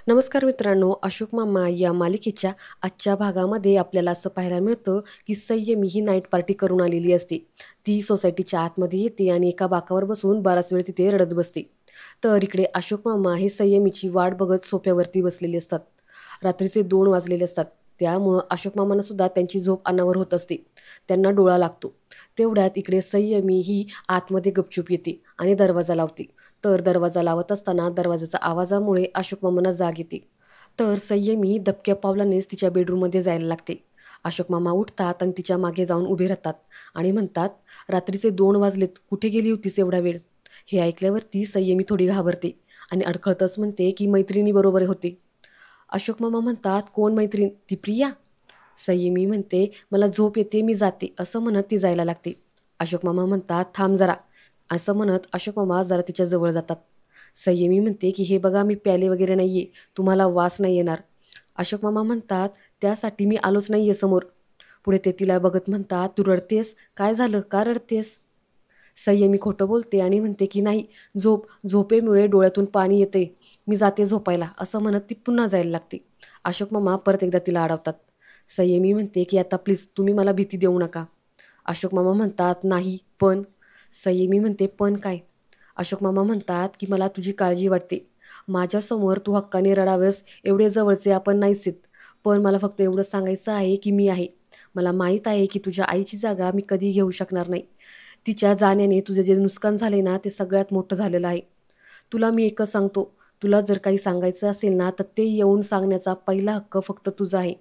नमस्कार मित्रांनो, अशोक मामा या मालिकेच्या आजच्या भागामध्ये आपल्याला असं पाहायला मिळतं की संयमी ही नाईट पार्टी करून आलेली असते. ती सोसायटीच्या आतमध्ये येते आणि एका बाकावर बसून बराच वेळ तिथे रडत बसते. तर इकडे अशोक मामा हे संयमीची वाट बघत सोफ्यावरती बसलेले असतात. रात्रीचे 2 वाजलेले असतात. त्यामुळं अशोक मामांना सुद्धा त्यांची झोप अनावर होत असते. त्यांना डोळा लागतो. तेवढ्यात इकडे संयमी ही आतमध्ये गपचूप येते आणि दरवाजा लावते. तर दरवाजा लावत असताना दरवाजाच्या आवाजामुळे अशोक मामांना जाग येते. तर संयमी दबक्या पावलानेच तिच्या बेडरूममध्ये जायला लागते. अशोक मामा उठतात आणि तिच्या मागे जाऊन उभे राहतात आणि म्हणतात, "रात्रीचे 2 वाजलेत, कुठे गेली होतीस एवढा वेळ?" हे ऐकल्यावरती संयमी थोडी घाबरते आणि अडखळतच म्हणते की मैत्रिणीबरोबर होते. अशोक मामा म्हणतात, "कोण मैत्रीण? ती प्रिया?" संयमी म्हणते, "मला झोप येते, मी जाते," असं म्हणत ती जायला लागते. अशोक मामा म्हणतात, "थांब जरा," असं म्हणत अशोक मामा जरा तिच्या जवळ जातात. संयमी म्हणते की "हे बघा, मी प्याले वगैरे नाहीये, तुम्हाला वास नाही येणार." अशोक मामा म्हणतात, "त्यासाठी मी आलोच नाहीये समोर." पुढे ते तिला बघत म्हणतात, "तू रडतेस? काय झालं? का रडतेस?" संयमी खोटं बोलते आणि म्हणते की "नाही, झोपेमुळे डोळ्यातून पाणी येते, मी जाते झोपायला," असं म्हणत ती पुन्हा जायला लागते. अशोक मामा परत एकदा तिला अडवतात. संयमी म्हणते की "आता प्लीज तुम्ही मला भीती देऊ नका." अशोक मामा म्हणतात, "नाही, पण." संयमी म्हणते, "पण काय?" अशोक मामा म्हणतात की "मला तुझी काळजी वाटते. माझ्यासमोर तू हक्काने रडावेस एवढे जवळचे आपण नाहीच आहेत. पण मला फक्त एवढंच सांगायचं आहे की मी आहे. मला माहीत आहे की तुझ्या आईची जागा मी कधी घेऊ शकणार नाही. तिच्या जाण्याने तुझे जे नुकसान झाले ना, ते सगळ्यात मोठं झालेलं आहे. तुला मी एकच सांगतो, तुला जर काही सांगायचं असेल ना, तर ते येऊन सांगण्याचा पहिला हक्क फक्त तुझा आहे.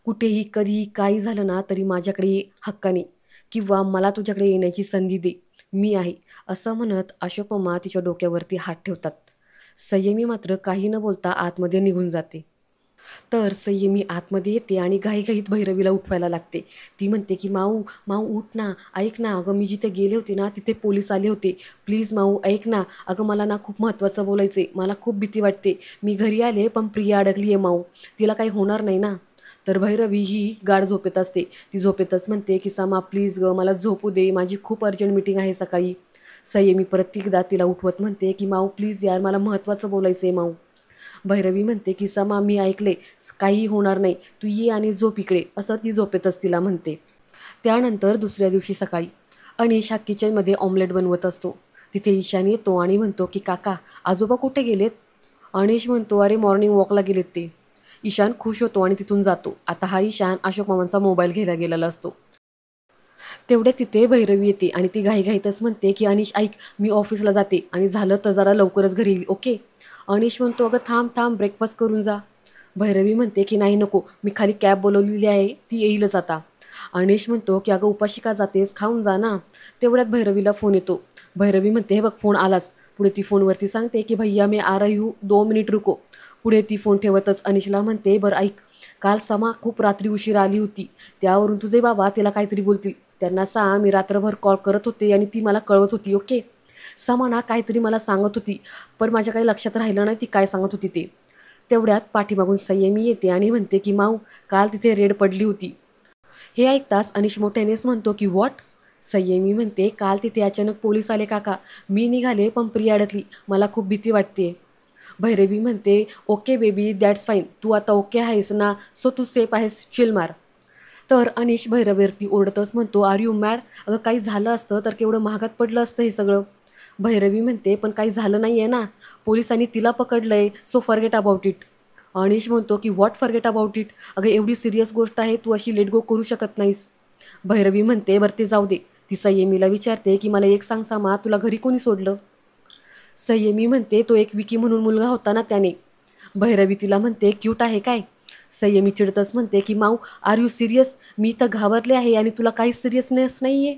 कुठेही कधीही काही झालं ना तरी माझ्याकडे ये हक्काने, किंवा मला तुझ्याकडे येण्याची संधी दे. मी आहे," असं म्हणत अशोक मामा तिच्या डोक्यावरती हात ठेवतात. संयमी मात्र काही न बोलता आतमध्ये निघून जाते. तर संयमी आतमध्ये येते आणि घाईघाईत भैरवीला उठवायला लागते. ती म्हणते की "माऊ, माऊ उठ ना, ऐक ना, अगं मी जिथे गेले होते ना तिथे पोलीस आले होते. प्लीज माऊ ऐक ना, अगं मला ना खूप महत्त्वाचं बोलायचं आहे. मला खूप भीती वाटते. मी घरी आले पण प्रिया अडकली आहे माऊ. तिला काही होणार नाही ना?" तर भैरवी ही गाढ झोपेत असते. ती झोपेतच म्हणते की "समा प्लीज गं, मला झोपू दे. माझी खूप अर्जंट मीटिंग आहे सकाळी." संयमी परत एकदा तिला उठवत म्हणते की "माऊ प्लीज यार, मला महत्त्वाचं बोलायचं आहे माऊ." भैरवी म्हणते की "समा मी ऐकले, काही होणार नाही. तू ये आणि झोप इकडे," असं ती झोपेतच तिला म्हणते. त्यानंतर दुसऱ्या दिवशी सकाळी अनिश हा किचनमध्ये ऑमलेट बनवत असतो. तिथे ईशान येतो आणि म्हणतो की "काका, आजोबा कुठे गेलेत?" अनिश म्हणतो, "अरे मॉर्निंग वॉकला गेलेत ते." ईशान खुश होतो आणि तिथून जातो. आता हा ईशान अशोक मामांचा मोबाईल घ्यायला गेलेला असतो. तेवढ्या तिथे भैरवी येते आणि ती घाईघाईतच म्हणते की "अनिश ऐक, मी ऑफिसला जाते आणि झालं तर जरा लवकरच घरी येईल, ओके?" अनिश म्हणतो, "अगं थांब थांब, ब्रेकफास्ट करून जा." भैरवी म्हणते की "नाही नको, मी खाली कॅब बोलवलेली आहे, ती येईलच आता." अनिश म्हणतो की "अगं उपाशी का जातेस, खाऊन जा ना." तेवढ्यात भैरवीला फोन येतो. भैरवी म्हणते, "हे बघ फोन आलाच." पुढे ती फोनवरती सांगते की "भैया मैं आ रही हूँ, 2 मिनिट रुको." पुढे ती फोन ठेवतच अनिशला म्हणते, "बरं ऐक, काल समा खूप रात्री उशिरा आली होती. त्यावरून तुझे बाबा तिला काहीतरी बोलतील. त्यांना सांग मी रात्रभर कॉल करत होते आणि ती मला कळवत होती, ओके?" समाना काहीतरी मला सांगत होती, पण माझ्या काही लक्षात राहिलं नाही ती काय सांगत होती ते. तेवढ्यात पाठीमागून संयमी येते आणि म्हणते की "माऊ, काल तिथे रेड पडली होती." हे ऐकताच अनिश मोठ्यानेच म्हणतो की "व्हॉट?" संयमी म्हणते, "काल तिथे अचानक पोलीस आले काका. मी निघाले पण प्रिया अडकली. मला खूप भीती वाटते." भैरवी म्हणते, "ओके बेबी, दॅट्स फाईन. तू आता ओके आहेस ना, सो तू सेफ आहेस, चिल मार." तर अनिश भैरवीवरती ओरडतच म्हणतो, "आर यू मॅड? अगं काही झालं असतं तर केवढं महागात पडलं असतं हे सगळं." भैरवी म्हणते, "पण काही झालं नाही आहे ना. पोलिसांनी तिला पकडलंय, सो फॉरगेट अबाउट इट." अनिश म्हणतो की "व्हॉट फॉरगेट अबाउट इट? अगं एवढी सिरियस गोष्ट आहे, तू अशी लेट गो करू शकत नाहीस." भैरवी म्हणते, "बरं ते जाऊ दे." ती संयमीला विचारते की "मला एक सांग सामा, तुला घरी कोणी सोडलं?" संयमी म्हणते, "तो एक विकी म्हणून मुलगा होता ना त्याने." भैरवी तिला म्हणते, "क्यूट आहे काय?" संयमी चिडतच म्हणते की "माऊ, आर यू सिरियस? मी तर घाबरले आहे आणि तुला काही सिरियसनेस नाही आहे."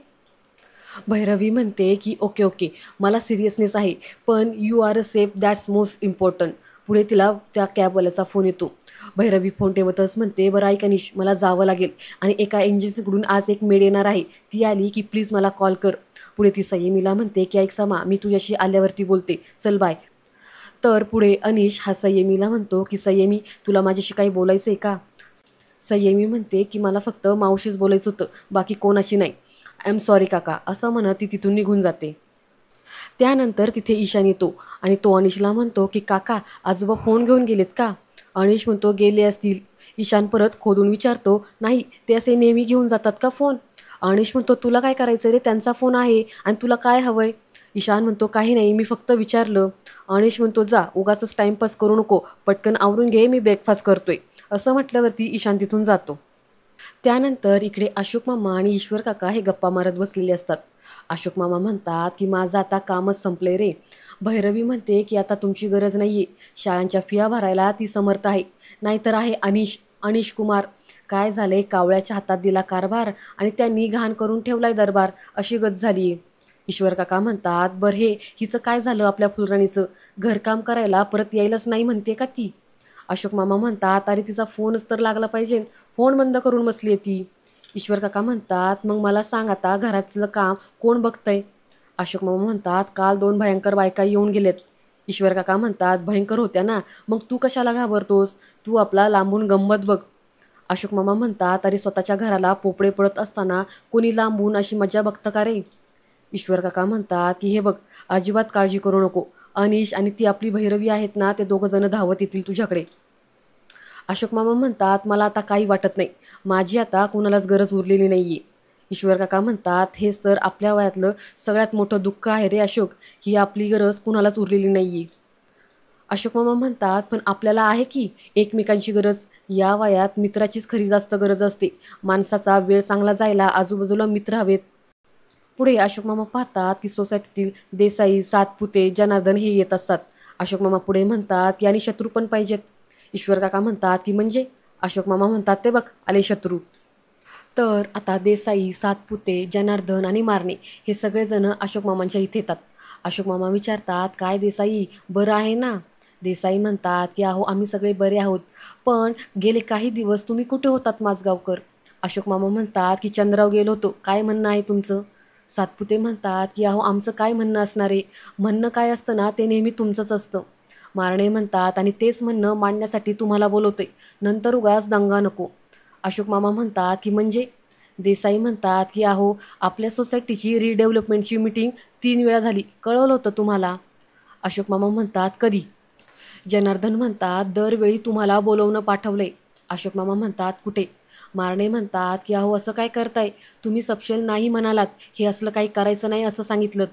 भैरवी म्हणते की "ओके ओके, मला सिरियसनेस आहे, पण you are a safe, that's most important." पुढे तिला त्या कॅबवाल्याचा फोन येतो. भैरवी फोन ठेवतच म्हणते, "बरं ऐक अनिश, मला जावं लागेल आणि एका एजन्सीकडून आज एक मेड येणार आहे. ती आली की प्लीज मला कॉल कर." पुढे ती संयमीला म्हणते की "ऐक समा, मी तुझ्याशी आल्यावरती बोलते, चल बाय." तर पुढे अनिश हा संयमीला म्हणतो की "संयमी, तुला माझ्याशी काही बोलायचं आहे का?" संयमी म्हणते की "मला फक्त मावशीच बोलायचं होतं, बाकी कोणाशी नाही. आय एम सॉरी काका," असं म्हणत ती तिथून निघून जाते. त्यानंतर तिथे ईशान येतो आणि तो अनिशला म्हणतो की काका आजोबा फोन घेऊन गेलेत का? अनिश म्हणतो गेले असतील. ईशान परत खोदून विचारतो नाही ते असे नेहमी घेऊन जातात का फोन? अनिश म्हणतो तुला काय करायचं रे, त्यांचा फोन आहे आणि तुला काय हवंय? ईशान म्हणतो काही नाही, मी फक्त विचारलं. अनिश म्हणतो जा उगाच टाइमपास करू नको, पटकन आवरून घे, मी ब्रेकफास्ट करतोय. असं म्हटल्यावरती ईशान तिथून जातो. त्यानंतर इकडे अशोक मामा आणि ईश्वर काका हे गप्पा मारत बसलेले असतात. अशोक मामा म्हणतात की माझं आता कामच संपलंय रे. भैरवी म्हणते की आता तुमची गरज नाहीये, शाळांच्या फिया भरायला ती समर्थ आहे. नाहीतर आहे अनिश अनिश कुमार. काय झालंय, कावळ्याच्या हातात दिला कारभार आणि त्यांनी घाण करून ठेवलाय दरबार, अशी गत झालीये. ईश्वर काका म्हणतात बरं हे हिचं काय झालं, आपल्या फुलराणीचं घरकाम करायला परत यायलाच नाही म्हणते का ती? अशोक मामा म्हणतात अरे तिचा फोनच तर लागला पाहिजे, फोन बंद करून बसली आहे ती. ईश्वर काका म्हणतात मग मला सांग आता घरातलं काम कोण बघतंय? अशोक मामा म्हणतात काल 2 भयंकर बायका येऊन गेलेत. ईश्वर काका म्हणतात भयंकर होत्या ना, मग तू कशाला घाबरतोस, तू आपला लांबून गंमत बघ. अशोक मामा म्हणतात अरे स्वतःच्या घराला पोपळे पडत असताना कोणी लांबून अशी मजा बघतं का रे? ईश्वर काका म्हणतात की हे बघ, अजिबात काळजी करू नको, अनिश आणि ती आपली भैरवी आहेत ना, ते दोघं जण धावत येतील तुझ्याकडे. अशोक मामा म्हणतात मला आता काही वाटत नाही, माझी आता कुणालाच गरज उरलेली नाहीये. ईश्वर काका म्हणतात हेच तर आपल्या वयातलं सगळ्यात मोठं दुःख आहे रे अशोक, ही आपली गरज कुणालाच उरलेली नाहीये. अशोक मामा म्हणतात पण आपल्याला आहे की एकमेकांची गरज. या वयात मित्राचीच खरी जास्त गरज असते. माणसाचा वेळ चांगला जायला आजूबाजूला मित्र हवेत. पुढे अशोक मामा पाहतात की सोसायटीतील देसाई, सातपुते, जनार्दन हे येत असतात. अशोक मामा पुढे म्हणतात की आणि शत्रू पण पाहिजेत. ईश्वर काका म्हणतात की म्हणजे? अशोक मामा म्हणतात ते बघ आले शत्रू. तर आता देसाई, सातपुते, जनार्दन आणि मारणे हे सगळेजण अशोक मामांच्या इथे येतात. अशोक मामा विचारतात काय देसाई बरं आहे ना? देसाई म्हणतात की अहो आम्ही सगळे बरे आहोत, पण गेले काही दिवस तुम्ही कुठे होतात माझगावकर? अशोक मामा म्हणतात की चंद्राव गेलो होतो, काय म्हणणं आहे तुमचं? सातपुते म्हणतात की अहो आमचं काय म्हणणं असणार आहे, म्हणणं काय असतं ना ते नेहमी तुमचंच असतं. मारणे म्हणतात आणि तेच म्हणणं मांडण्यासाठी तुम्हाला बोलवतोय, नंतर उगाच दंगा नको. अशोक मामा म्हणतात की म्हणजे? देसाई म्हणतात की अहो आपल्या सोसायटीची रिडेव्हलपमेंटची मीटिंग 3 वेळा झाली, कळवलं होतं तुम्हाला. अशोक मामा म्हणतात कधी? जनार्दन म्हणतात दरवेळी तुम्हाला बोलवणं पाठवलंय. अशोक मामा म्हणतात कुठे? मारणे म्हणतात की अहो असं काय करताय, तुम्ही सपशेल नाही म्हणालात, हे असलं काही करायचं नाही असं सांगितलं.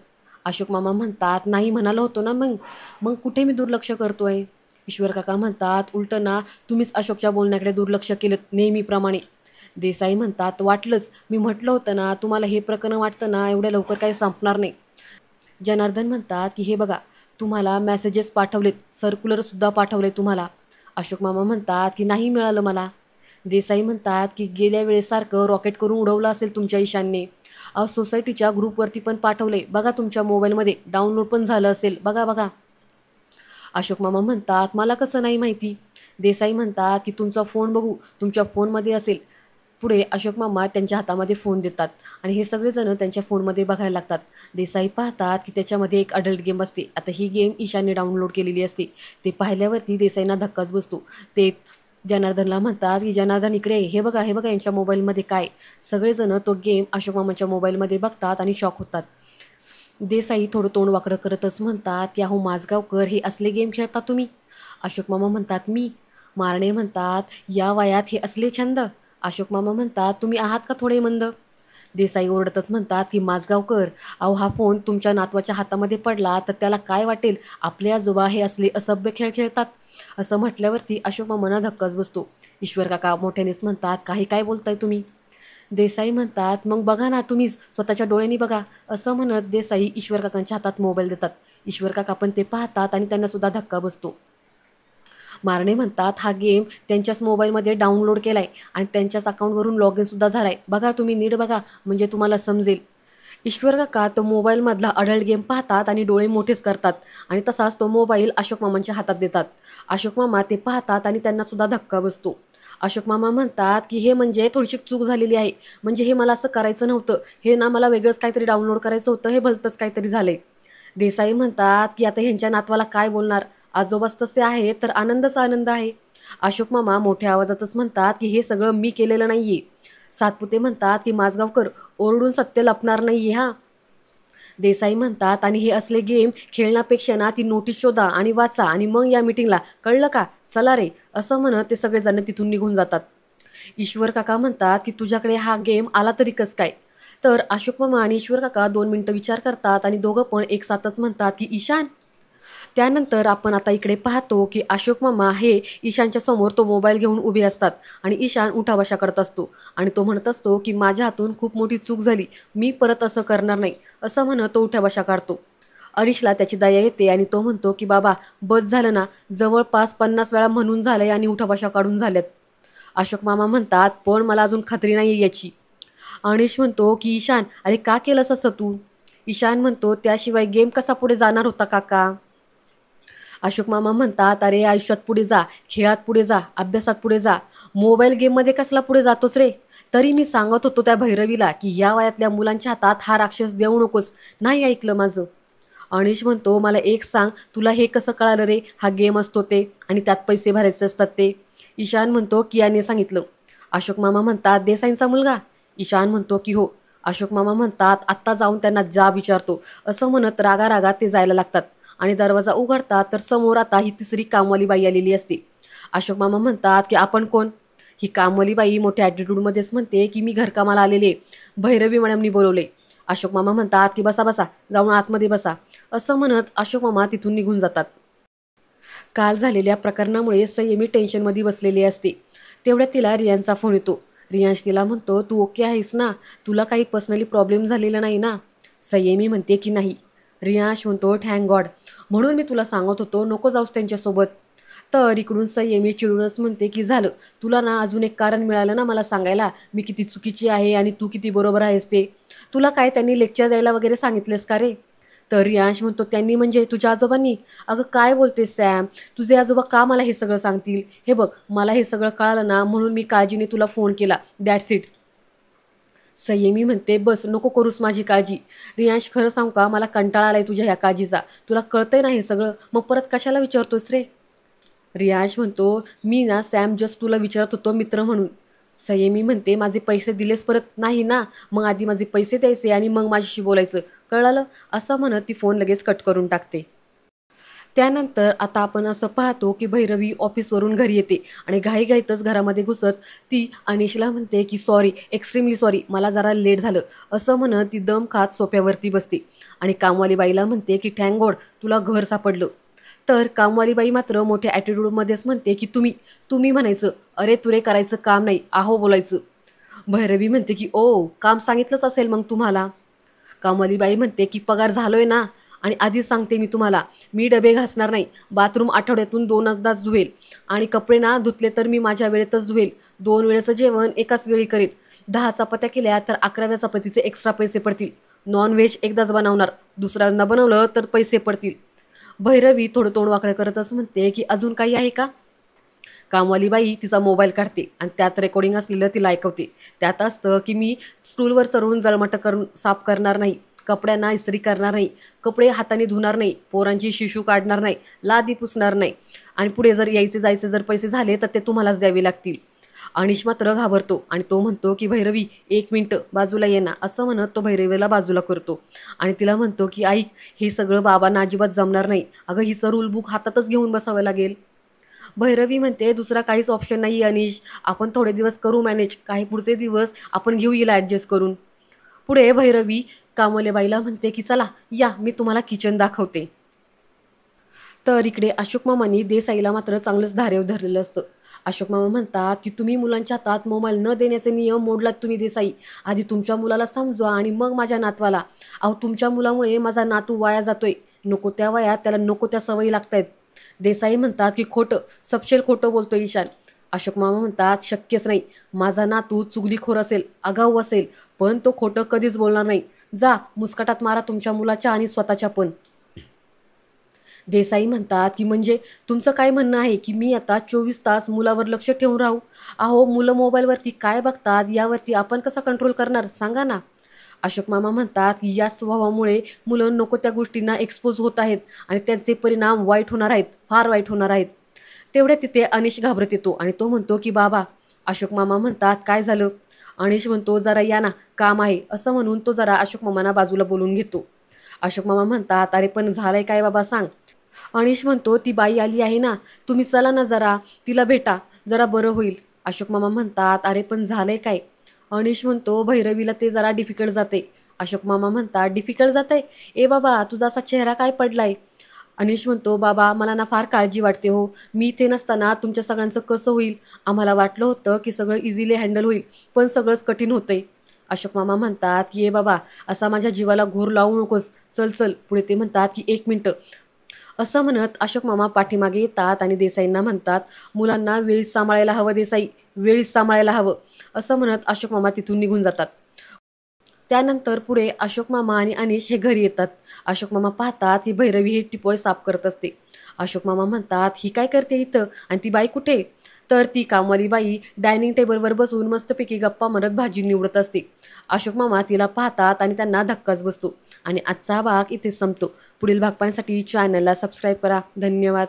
अशोक मामा म्हणतात नाही म्हणालो होतो ना, मग मग कुठे मी दुर्लक्ष करतोय? ईश्वर काका म्हणतात उलटं ना, तुम्हीच अशोकच्या बोलण्याकडे दुर्लक्ष केलं नेहमीप्रमाणे. देसाई म्हणतात वाटलंच, मी म्हटलं होतं ना तुम्हाला, हे प्रकरण वाटतं ना एवढ्या लवकर काही संपणार नाही. जनार्दन म्हणतात की हे बघा, तुम्हाला मेसेजेस पाठवलेत, सर्क्युलरसुद्धा पाठवले तुम्हाला. अशोक मामा म्हणतात की नाही मिळालं मला. देसाई म्हणतात की गेल्या वेळेसारखं रॉकेट करून उडवलं असेल तुमच्या ईशानने. अहो सोसायटीच्या ग्रुपवरती पण पाठवले बघा, तुमच्या मोबाईलमध्ये डाउनलोड पण झालं असेल, बघा बघा. अशोक मामा म्हणतात मला कसं नाही माहिती? देसाई म्हणतात की तुमचा फोन बघू, तुमच्या फोनमध्ये असेल. पुढे अशोक मामा त्यांच्या हातामध्ये फोन देतात आणि हे सगळेजण त्यांच्या फोनमध्ये बघायला लागतात. देसाई पाहतात की त्याच्यामध्ये एक अडल्ट गेम असते. आता ही गेम ईशानने डाउनलोड केलेली असते. ते पाहिल्यावरती देसाईंना धक्काच बसतो. ते जनार्दनला म्हणतात की जनार्दन इकडे ये, हे बघा हे बघा यांच्या मोबाईलमध्ये काय. सगळेजण तो गेम अशोक मामाच्या मोबाईलमध्ये बघतात आणि शॉक होतात. देसाई थोडं तोंड वाकडं करतच म्हणतात की अहो माझगावकर हे असले गेम खेळता तुम्ही? अशोक मामा म्हणतात मी? मारणे म्हणतात या वयात हे असले छंद? अशोक मामा म्हणतात तुम्ही आहात का थोडे मंद? देसाई ओरडतच म्हणतात की माझगावकर, अहो हा फोन तुमच्या नातवाच्या हातामध्ये पडला तर त्याला काय वाटेल, आपले आजोबा हे असले असभ्य खेळ खेळतात. असं म्हटल्यावरती अशोक मामांना धक्काच बसतो. ईश्वर काका मोठ्यानेच म्हणतात काही काय बोलताय तुम्ही? देसाई म्हणतात मग बघा ना, तुम्हीच स्वतःच्या डोळ्यांनी बघा. असं म्हणत देसाई ईश्वर काकांच्या हातात मोबाईल देतात. ईश्वर काका पण ते पाहतात आणि त्यांना सुद्धा धक्का बसतो. मारणे म्हणतात हा गेम त्यांच्याच मोबाईलमध्ये डाउनलोड केलाय आणि त्यांच्याच अकाउंटवरून लॉग इन सुद्धा झालाय, बघा तुम्ही नीट बघा, म्हणजे तुम्हाला समजेल. ईश्वर काका तो मोबाईलमधला अडल्ट गेम पाहतात आणि डोळे मोठेच करतात आणि तसाच तो मोबाईल अशोक मामांच्या हातात देतात. अशोक मामा ते पाहतात आणि त्यांना सुद्धा धक्का बसतो. अशोक मामा म्हणतात की हे म्हणजे थोडीशी चूक झालेली आहे, म्हणजे हे मला असं करायचं नव्हतं, हे ना मला वेगळंच काहीतरी डाउनलोड करायचं होतं, हे भलतंच काहीतरी झालंय. देसाई म्हणतात की आता ह्यांच्या नातवाला काय बोलणार, आजोबाच तसे आहेत तर आनंदच आनंद आहे. अशोक मामा मोठ्या आवाजातच म्हणतात की हे सगळं मी केलेलं नाहीये. सातपुते म्हणतात की माझगावकर ओरडून सत्य लपणार नाहीये हा. देसाई म्हणतात, आणि हे असले गेम खेळण्यापेक्षा ना ती नोटीस शोधा आणि वाचा आणि मग या मीटिंगला, कळलं का? चला रे, असं म्हणत ते सगळेजण तिथून निघून जातात. ईश्वर काका म्हणतात की तुझ्याकडे हा गेम आला तरी कस काय? तर अशोक मामा आणि ईश्वर काका 2 मिनिटं विचार करतात आणि दोघं पण एक साथच म्हणतात की ईशान. त्यानंतर आपण आता इकडे पाहतो की अशोक मामा हे ईशानच्या समोर तो मोबाईल घेऊन उभे असतात आणि ईशान उठाबशा करत असतो आणि तो म्हणत असतो की माझ्या हातून खूप मोठी चूक झाली, मी परत असं करणार नाही, असं म्हणत तो उठाबशा काढतो. अनिशला त्याची दया येते आणि तो म्हणतो की बाबा बस झालं ना, जवळपास 50 वेळा म्हणून झालंय आणि उठाबशा काढून झाल्यात. अशोक मामा म्हणतात पण मला अजून खात्री नाही याची. अनिश म्हणतो की ईशान अरे का केलंस असं तू? ईशान म्हणतो त्याशिवाय गेम कसा पुढे जाणार होता काका? अशोक मामा म्हणतात अरे आयुष्यात पुढे जा, खेळात पुढे जा, अभ्यासात पुढे जा, मोबाईल गेममध्ये कसला पुढे जातोस रे? तरी मी सांगत होतो त्या भैरवीला की या वयातल्या मुलांच्या हातात हा राक्षस देऊ नकोस, नाही ऐकलं माझं. अनिश म्हणतो मला एक सांग, तुला हे कसं कळालं रे हा गेम असतो ते आणि त्यात पैसे भरायचे असतात ते? ईशान म्हणतो कियाने सांगितलं. अशोक मामा म्हणतात देसाईंचा मुलगा? ईशान म्हणतो की हो. अशोक मामा म्हणतात आत्ता जाऊन त्यांना जाब विचारतो, असं म्हणत रागारागात ते जायला लागतात आणि दरवाजा उघडतात तर समोर आता ही तिसरी कामवाली बाई आलेली असते. अशोक मामा म्हणतात की आपण कोण? ही कामवाली बाई मोठ्या ॲटिट्यूडमध्येच म्हणते की मी घरकामाला आलेले, भैरवी मॅडमनी बोलवले. अशोक मामा म्हणतात की बसा बसा, जाऊन आतमध्ये बसा, असं म्हणत अशोक मामा तिथून निघून जातात. काल झालेल्या प्रकरणामुळे संयमी टेन्शनमध्ये बसलेली असते. तेवढ्यात तिला रियांचा फोन येतो. रियांश तिला म्हणतो तू ओके आहेस ना? तुला काही पर्सनली प्रॉब्लेम झालेला नाही ना? संयमी म्हणते की नाही. रियांश म्हणतो थँक गॉड, म्हणून मी तुला सांगत होतो नको जाऊस त्यांच्यासोबत. तर इकडून संयमी चिडूनच म्हणते की झालं, तुला ना अजून एक कारण मिळालं ना मला सांगायला मी किती चुकीची आहे आणि तू किती बरोबर आहेस ते. तुला काय त्यांनी लेक्चर द्यायला वगैरे सांगितलेस का रे? तर रियांश म्हणतो त्यांनी म्हणजे तुझ्या आजोबांनी? अगं काय बोलतेस सॅम, तुझे आजोबा का मला हे सगळं सांगतील? हे बघ मला हे सगळं कळालं ना म्हणून मी काळजीने तुला फोन केला, दॅट्स इट. संयमी म्हणते बस नको करूस माझी काळजी. रियांश खरं सांगू का, मला कंटाळा आलाय तुझ्या ह्या काळजीचा. तुला कळतंय ना हे सगळं, मग परत कशाला विचारतोस रे? रियांश म्हणतो मी ना सॅम जस्ट तुला विचारत होतो मित्र म्हणून. संयमी म्हणते माझे पैसे दिलेस परत नाही ना, मग आधी माझे पैसे द्यायचे आणि मग माझ्याशी बोलायचं, कळालं? असं म्हणत ती फोन लगेच कट करून टाकते. त्यानंतर आता आपण असं पाहतो की भैरवी ऑफिसवरून घरी येते आणि घाईघाईतच घरामध्ये घुसत ती अनिशला म्हणते की सॉरी, एक्स्ट्रीमली सॉरी, मला जरा लेट झालं, असं म्हणत ती दम खात सोफ्यावरती बसते आणि कामवाली बाईला म्हणते की थँक गॉड तुला घर सापडलं. तर कामवाली बाई मात्र मोठ्या ॲटिट्यूडमध्येच म्हणते की तुम्ही तुम्ही म्हणायचं, अरे तुरे करायचं काम नाही, आहो बोलायचं. भैरवी म्हणते की ओ काम सांगितलंच असेल मग तुम्हाला. कामवालीबाई म्हणते की पगार झालोय ना, आणि आधीच सांगते मी तुम्हाला, मी डबे घासणार नाही, बाथरूम आठवड्यातून 2च धुवेल आणि कपडे ना धुतले तर मी माझ्या वेळेतच धुवेल, 2 वेळेचं जेवण एकाच वेळी करेल, 10 चपात्या केल्या तर 11व्या चपातीचे एक्स्ट्रा पैसे पडतील, नॉनव्हेज एकदाच बनवणार, दुसऱ्यांदा बनवलं तर पैसे पडतील. भैरवी थोडं तोंड वाकडं करतच म्हणते की अजून काही आहे का? कामवाली बाई तिचा मोबाईल काढते आणि त्यात रेकॉर्डिंग असलेलं तिला ऐकवते. त्यात असतं की मी स्टूलवर चढवून जळमटं करून साफ करणार नाही, कपड्यांना इस्त्री करणार नाही, कपडे हाताने धुणार नाही, पोरांची शिशू काढणार नाही, लादी पुसणार नाही आणि पुढे जर यायचे जायचे जर पैसे झाले तर ते तुम्हालाच द्यावे लागतील. अनिश मात्र घाबरतो आणि तो म्हणतो की भैरवी 1 मिनिट बाजूला ये ना, असं म्हणत तो भैरवीला बाजूला करतो आणि तिला म्हणतो की ऐक, हे सगळं बाबांना अजिबात जमणार नाही, अगं हिचं रूल बुक हातातच घेऊन बसावं लागेल. भैरवी म्हणते दुसरा काहीच ऑप्शन नाही अनिश, आपण थोडे दिवस करू मॅनेज, काही पुढचे दिवस आपण घेऊ हिला ॲडजस्ट करून. पुढे भैरवी कामवाल्याबाईला म्हणते की चला या मी तुम्हाला किचन दाखवते. तर इकडे अशोक मामांनी देसाईला मात्र चांगलंच धारेव धरलेलं असतं. अशोक मामा म्हणतात की तुम्ही मुलांच्या हातात मोबाईल न देण्याचे नियम मोडलात तुम्ही देसाई, आधी तुमच्या मुलाला समजवा आणि मग माझ्या नातवाला. अहो तुमच्या मुलामुळे माझा नातू वाया जातोय, नको त्या वयात त्याला नको त्या सवयी लागतायत. देसाई म्हणतात की खोटं, सपशेल खोटं बोलतोय ईशान. अशोक मामा म्हणतात शक्यच नाही, माझा नातू चुगलीखोर असेल, आगाऊ असेल, पण तो खोटं कधीच बोलणार नाही. जा मुस्कटात मारा तुमच्या मुलाच्या आणि स्वतःच्या पण. देसाई म्हणतात की म्हणजे तुमचं काय म्हणणं आहे की मी आता 24 तास मुलावर लक्ष ठेवून राहू? अहो मुलं मोबाईलवरती काय बघतात यावरती आपण कसा कंट्रोल करणार सांगा ना. अशोक मामा म्हणतात की या स्वभावामुळे मुलं नको त्या गोष्टींना एक्सपोज होत आहेत आणि त्यांचे परिणाम वाईट होणार आहेत, फार वाईट होणार आहेत. तेवढ्या तिथे अनिश घाबरत येतो आणि तो म्हणतो की बाबा. अशोक मामा म्हणतात काय झालं? अनिश म्हणतो जरा या ना, काम आहे, असं म्हणून तो जरा अशोक मामांना बाजूला बोलून घेतो. अशोक मामा म्हणतात, "अरे पण झालंय काय बाबा सांग?" अनिश म्हणतो, "ती बाई आली आहे ना, तुम्ही चला ना जरा, तिला भेटा, जरा बरं होईल." अशोक मामा म्हणतात, "अरे पण झालंय काय?" अनिश म्हणतो, "भैरवीला ते जरा डिफिकल्ट जाते." अशोक मामा म्हणतात, "डिफिकल्ट जातंय? ए बाबा, तुझा असा चेहरा काय पडलाय?" अनिश म्हणतो, "बाबा मला ना फार काळजी वाटते हो. मी इथे नसताना तुमच्या सगळ्यांचं कसं होईल? आम्हाला वाटलं होतं की सगळं इझिली हँडल होईल, पण सगळंच कठीण होतंय." अशोक मामा म्हणतात, की "ए बाबा, असा माझ्या जीवाला घोर लावू नकोस. चल, चल." पुढे ते म्हणतात, की "1 मिनिटं." असं म्हणत अशोक मामा पाठीमागे येतात आणि देसाईंना म्हणतात, "मुलांना वेळीच सांभाळायला हवं देसाई, वेळीच सांभाळायला हवं." असं म्हणत अशोक मामा तिथून निघून जातात. त्यानंतर पुढे अशोक मामा आणि अनिश हे घरी येतात. अशोक मामा पाहतात ही भैरवी ही टिपॉय साफ करत असते. अशोक मामा म्हणतात, "ही काय करते इथं आणि ती बाई कुठे?" तर ती कामवाली बाई डायनिंग टेबलवर बसून मस्तपैकी गप्पा मारत भाजी निवडत असते. अशोक मामा तिला पाहतात आणि त्यांना धक्काच बसतो. आणि आजचा हा भाग इथेच संपतो. पुढील भाग पाहण्यासाठी चॅनलला सबस्क्राईब करा. धन्यवाद.